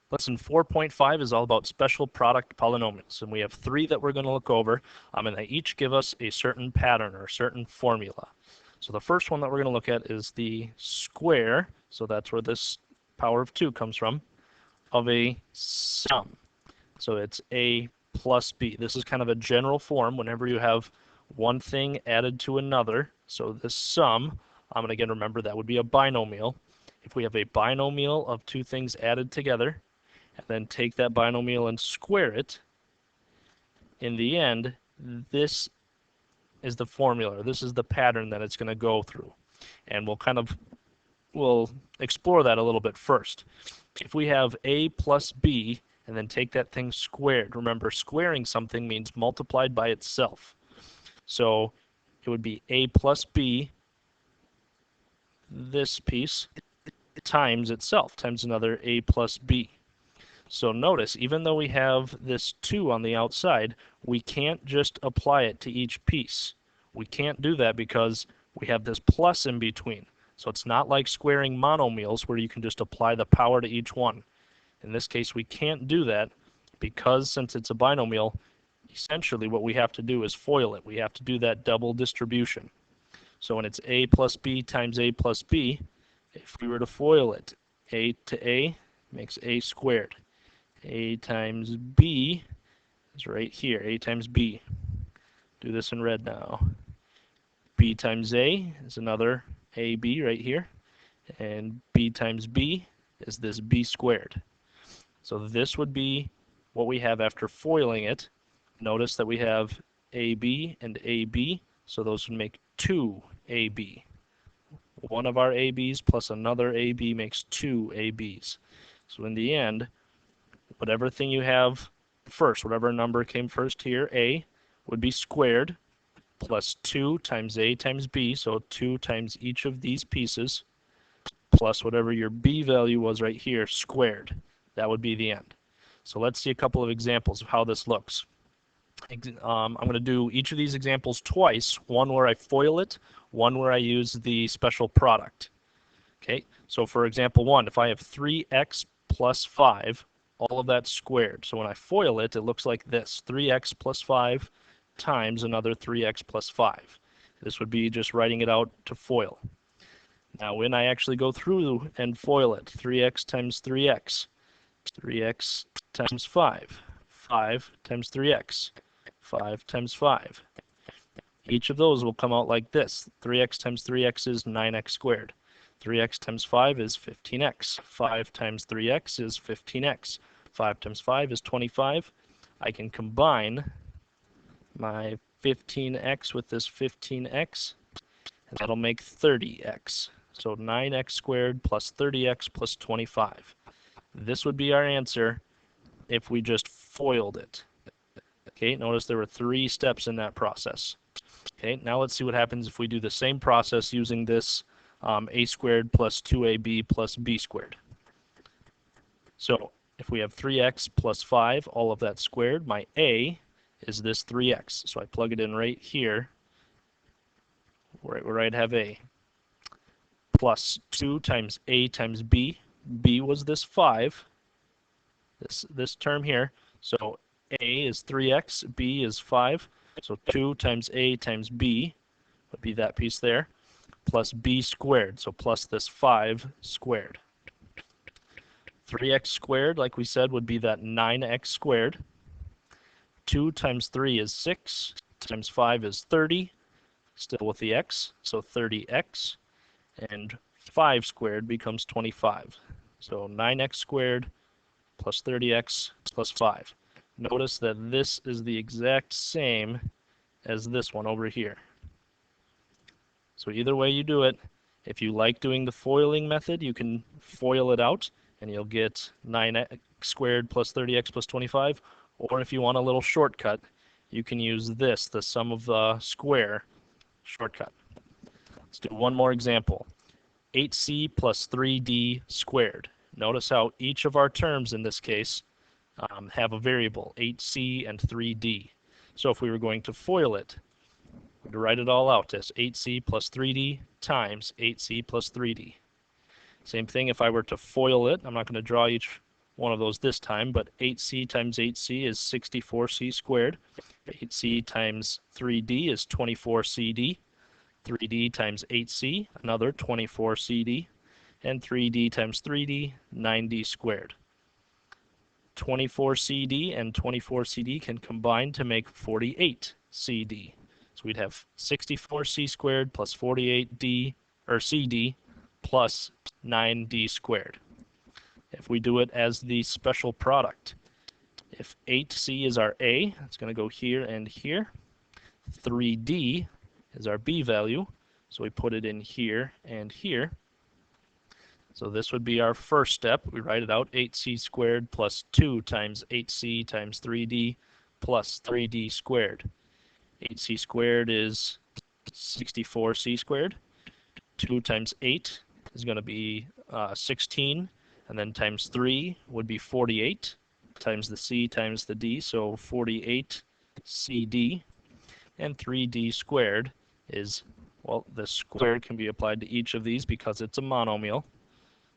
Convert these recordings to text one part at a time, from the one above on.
Lesson 4.5 is all about special product polynomials, and we have three that we're going to look over, and they each give us a certain pattern or a certain formula. So the first one that we're going to look at is the square, so that's where this power of 2 comes from, of a sum. So it's a plus b. This is kind of a general form whenever you have one thing added to another. So this sum, and again remember that would be a binomial. If we have a binomial of two things added together, and then take that binomial and square it, in the end, this is the formula. This is the pattern that it's going to go through. And we'll explore that a little bit first. If we have a plus b and then take that thing squared, remember squaring something means multiplied by itself. So it would be a plus b, this piece, times itself, times another a plus b. So notice, even though we have this 2 on the outside, we can't just apply it to each piece. We can't do that because we have this plus in between. So it's not like squaring monomials where you can just apply the power to each one. In this case, we can't do that because since it's a binomial, essentially what we have to do is FOIL it. We have to do that double distribution. So when it's a plus b times a plus b, if we were to FOIL it, a to a makes a squared. A times b is right here, a times b. Do this in red now. B times a is another ab right here, and b times b is this b squared. So this would be what we have after foiling it. Notice that we have ab and ab, so those would make 2ab. One of our ab's plus another ab makes 2 ab's. So in the end, whatever thing you have first, whatever number came first here, a, would be squared plus 2 times a times b, so 2 times each of these pieces, plus whatever your b value was right here, squared. That would be the end. So let's see a couple of examples of how this looks. I'm going to do each of these examples twice, one where I FOIL it, one where I use the special product. Okay, so for example 1, if I have 3x plus 5, all of that squared. So when I FOIL it, it looks like this, 3x plus 5 times another 3x plus 5. This would be just writing it out to FOIL. Now when I actually go through and FOIL it, 3x times 3x, 3x times 5, 5 times 3x, 5 times 5. Each of those will come out like this. 3x times 3x is 9x squared. 3x times 5 is 15x. 5 times 3x is 15x. 5 times 5 is 25. I can combine my 15x with this 15x, and that'll make 30x. So 9x squared plus 30x plus 25. This would be our answer if we just FOILed it. Okay, notice there were 3 steps in that process. Okay, now let's see what happens if we do the same process using this a squared plus 2ab plus b squared. So if we have 3x plus 5, all of that squared, my a is this 3x. So I plug it in right here, right where I'd have a, plus 2 times a times b. b was this 5, this term here. So a is 3x, b is 5. So 2 times a times b would be that piece there, plus b squared, so plus this 5 squared. 3x squared, like we said, would be that 9x squared. 2 times 3 is 6, times 5 is 30, still with the x, so 30x, and 5 squared becomes 25. So 9x squared plus 30x plus 5. Notice that this is the exact same as this one over here. So either way you do it, if you like doing the FOILing method, you can FOIL it out and you'll get 9x squared plus 30x plus 25. Or if you want a little shortcut, you can use this, the sum of the square shortcut. Let's do one more example. 8c plus 3d squared. Notice how each of our terms in this case have a variable, 8c and 3d. So if we were going to FOIL it, we'd write it all out as 8c plus 3d times 8c plus 3d. Same thing if I were to FOIL it. I'm not going to draw each one of those this time, but 8c times 8c is 64c squared. 8c times 3d is 24cd. 3d times 8c, another 24cd. And 3d times 3d, 9d squared. 24cd and 24cd can combine to make 48cd. So we'd have 64c squared plus 48d, or cd, plus 9d squared. If we do it as the special product, if 8c is our A, it's going to go here and here. 3d is our B value, so we put it in here and here. So this would be our first step. We write it out, 8c squared plus 2 times 8c times 3d plus 3d squared. 8c squared is 64c squared. 2 times 8 is going to be 16, and then times 3 would be 48, times the c times the d, so 48cd. And 3d squared is, well, the squared can be applied to each of these because it's a monomial.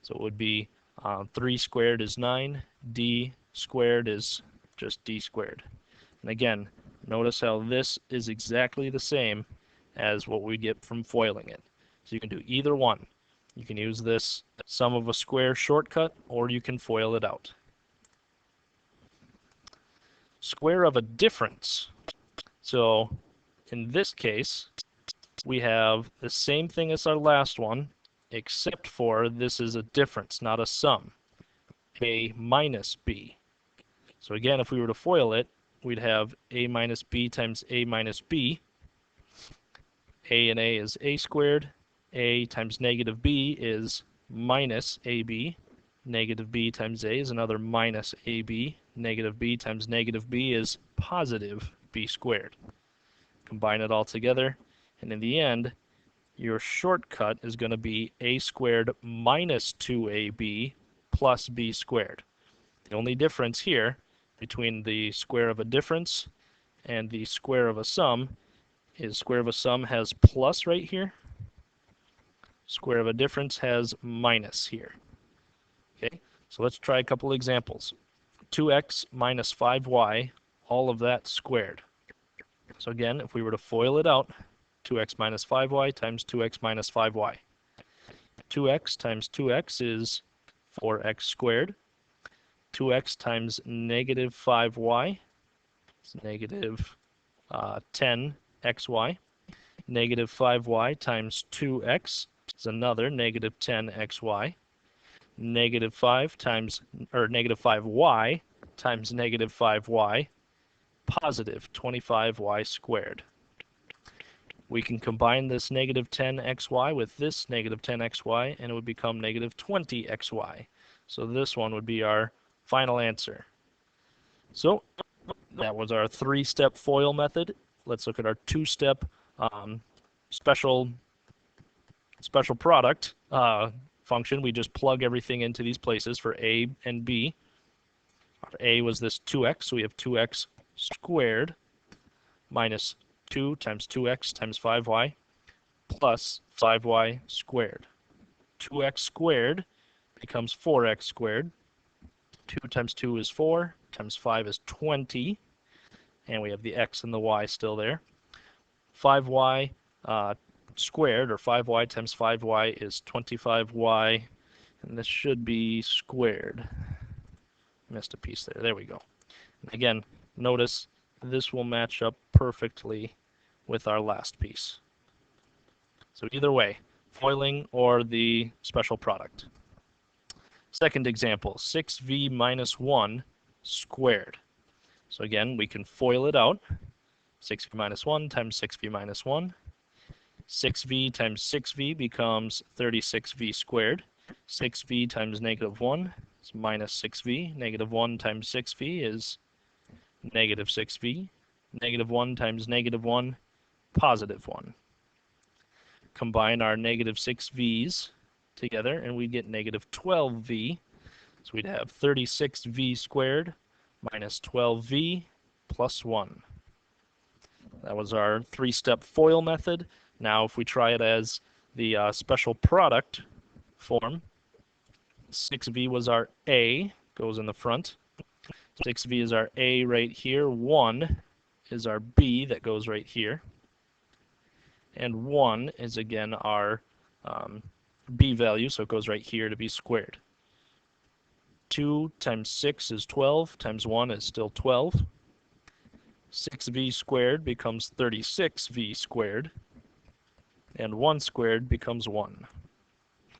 So it would be 3 squared is 9, d squared is just d squared. And again, notice how this is exactly the same as what we get from foiling it. So you can do either one. You can use this sum of a square shortcut, or you can FOIL it out. Square of a difference. So in this case, we have the same thing as our last one, except for this is a difference, not a sum. A minus b. So again, if we were to FOIL it, we'd have a minus b times a minus b. A and a is a squared. A times negative b is minus ab. Negative b times a is another minus ab. Negative b times negative b is positive b squared. Combine it all together, and in the end, your shortcut is going to be a squared minus 2ab plus b squared. The only difference here between the square of a difference and the square of a sum is square of a sum has plus right here. Square of a difference has minus here. Okay, so let's try a couple examples. 2x minus 5y, all of that squared. So again, if we were to FOIL it out, 2x minus 5y times 2x minus 5y. 2x times 2x is 4x squared. 2x times negative 5y is negative 10xy. Negative 5y times 2x is another negative 10xy. Negative 5 times, or negative 5y times negative 5y, positive 25y squared. We can combine this negative 10xy with this negative 10xy, and it would become negative 20xy. So this one would be our final answer. So that was our 3-step FOIL method. Let's look at our 2-step special product function. We just plug everything into these places for a and b. Our a was this 2x, so we have 2x squared minus 2 times 2x times 5y plus 5y squared. 2x squared becomes 4x squared. 2 times 2 is 4, times 5 is 20, and we have the x and the y still there. 5y squared, or 5y times 5y is 25y, and this should be squared. Missed a piece there. There we go. Again, notice this will match up perfectly with our last piece. So either way, foiling or the special product. Second example, 6v minus 1 squared. So again, we can FOIL it out. 6v minus 1 times 6v minus 1. 6v times 6v becomes 36v squared. 6v times negative 1 is minus 6v. Negative 1 times 6v is negative 6v. Negative 1 times negative 1, positive 1. Combine our negative 6v's together, and we get negative 12v. So we'd have 36v squared minus 12v plus 1. That was our 3-step FOIL method. Now if we try it as the special product form, 6v was our A, goes in the front. 6v is our A right here. 1 is our B that goes right here. And 1 is, again, our B value, so it goes right here to be squared. 2 times 6 is 12, times 1 is still 12. 6v squared becomes 36v squared, and 1 squared becomes 1.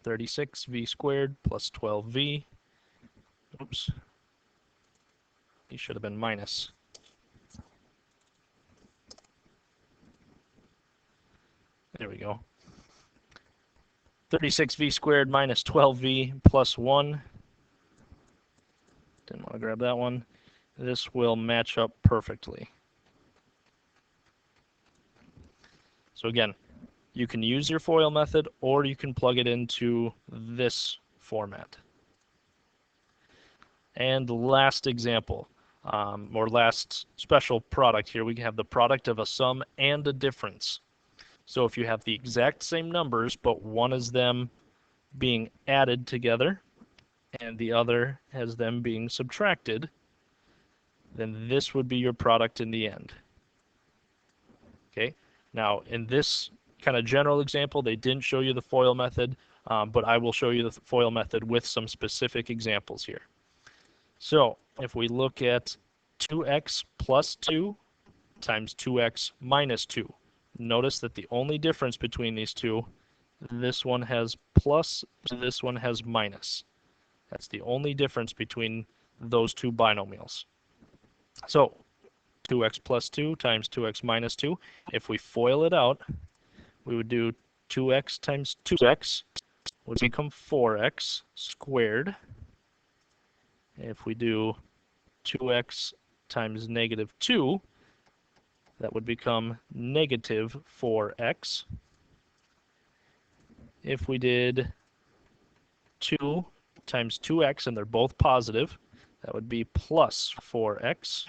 36v squared plus 12v. Oops. He should have been minus. There we go. 36v squared minus 12v plus 1. Didn't want to grab that one. This will match up perfectly. So again, you can use your FOIL method or you can plug it into this format. And last example, or last special product here, we have the product of a sum and a difference. So if you have the exact same numbers, but one is them being added together and the other has them being subtracted, then this would be your product in the end. Okay. Now, in this kind of general example, they didn't show you the FOIL method, but I will show you the FOIL method with some specific examples here. So if we look at 2x plus 2 times 2x minus 2, notice that the only difference between these two, this one has plus, this one has minus. That's the only difference between those two binomials. So 2x plus 2 times 2x minus 2. If we FOIL it out, we would do 2x times 2x would become 4x squared. If we do 2x times negative 2, that would become negative 4x. If we did 2 times 2x, and they're both positive, that would be plus 4x.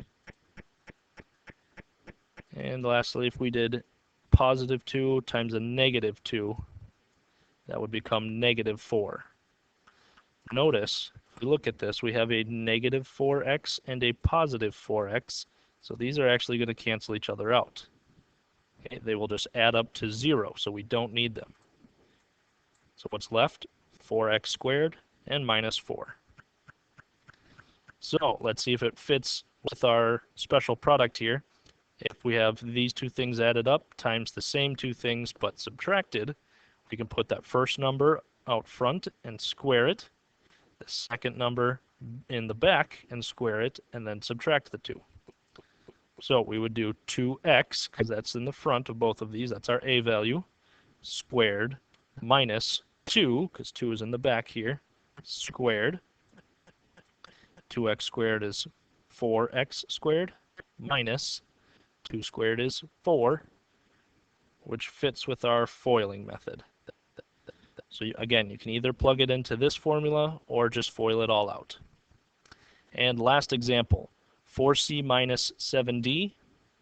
And lastly, if we did positive 2 times a negative 2, that would become negative 4. Notice, if we look at this, we have a negative 4x and a positive 4x. So these are actually going to cancel each other out. Okay, they will just add up to 0, so we don't need them. So what's left? 4x squared and minus 4. So let's see if it fits with our special product here. If we have these two things added up times the same two things but subtracted, we can put that first number out front and square it, the second number in the back and square it, and then subtract the two. So we would do 2x, because that's in the front of both of these, that's our a value, squared, minus 2, because 2 is in the back here, squared. 2x squared is 4x squared, minus 2 squared is 4, which fits with our foiling method. So again, you can either plug it into this formula or just FOIL it all out. And last example, 4c minus 7d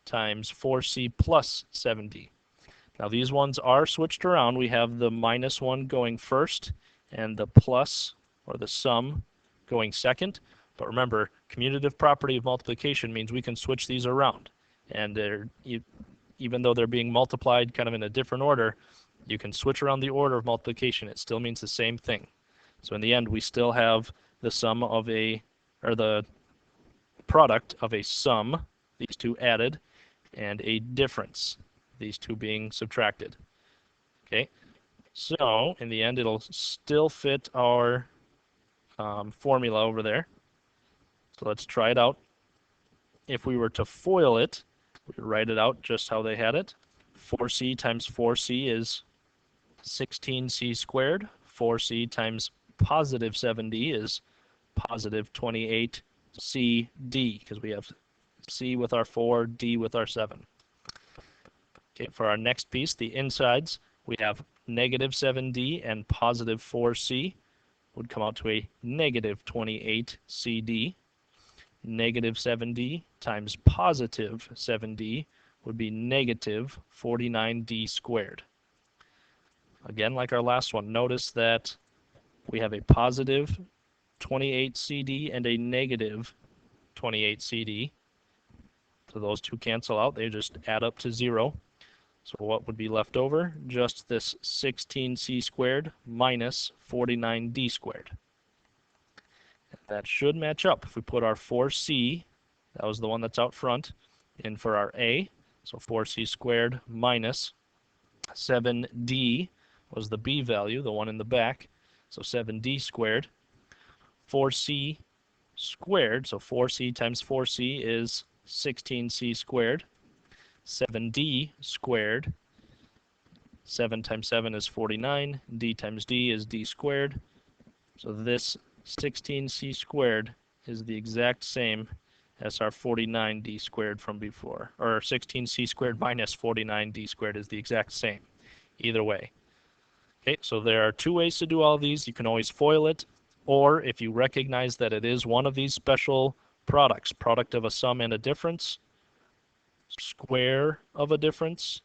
times 4c plus 7d. Now these ones are switched around. We have the minus one going first and the plus, or the sum, going second. But remember, commutative property of multiplication means we can switch these around. And even though they're being multiplied kind of in a different order, you can switch around the order of multiplication. It still means the same thing. So in the end, we still have the sum of the product of a sum, these two added, and a difference, these two being subtracted. Okay, so in the end, it'll still fit our formula over there. So let's try it out. If we were to FOIL it, we would write it out just how they had it. 4c times 4c is 16c squared. 4c times positive 7d is positive 28cd, because we have c with our 4, d with our 7. Okay, for our next piece, the insides, we have negative 7d and positive 4c would come out to a negative 28cd. Negative 7d times positive 7d would be negative 49d squared. Again, like our last one, notice that we have a positive 28CD and a negative 28CD. So those two cancel out. They just add up to 0. So what would be left over? Just this 16c squared minus 49d squared. And that should match up. If we put our 4c, that was the one that's out front, in for our a. So 4c squared minus 7d was the b value, the one in the back. So 7d squared. 4c squared, so 4c times 4c is 16c squared. 7d squared, 7 times 7 is 49, d times d is d squared. So this 16c squared is the exact same as our 49d squared from before. Or 16c squared minus 49d squared is the exact same, either way. Okay, so there are two ways to do all these. You can always FOIL it, or if you recognize that it is one of these special products, product of a sum and a difference, square of a difference,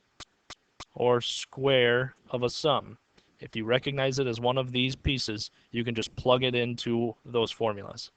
or square of a sum. If you recognize it as one of these pieces, you can just plug it into those formulas.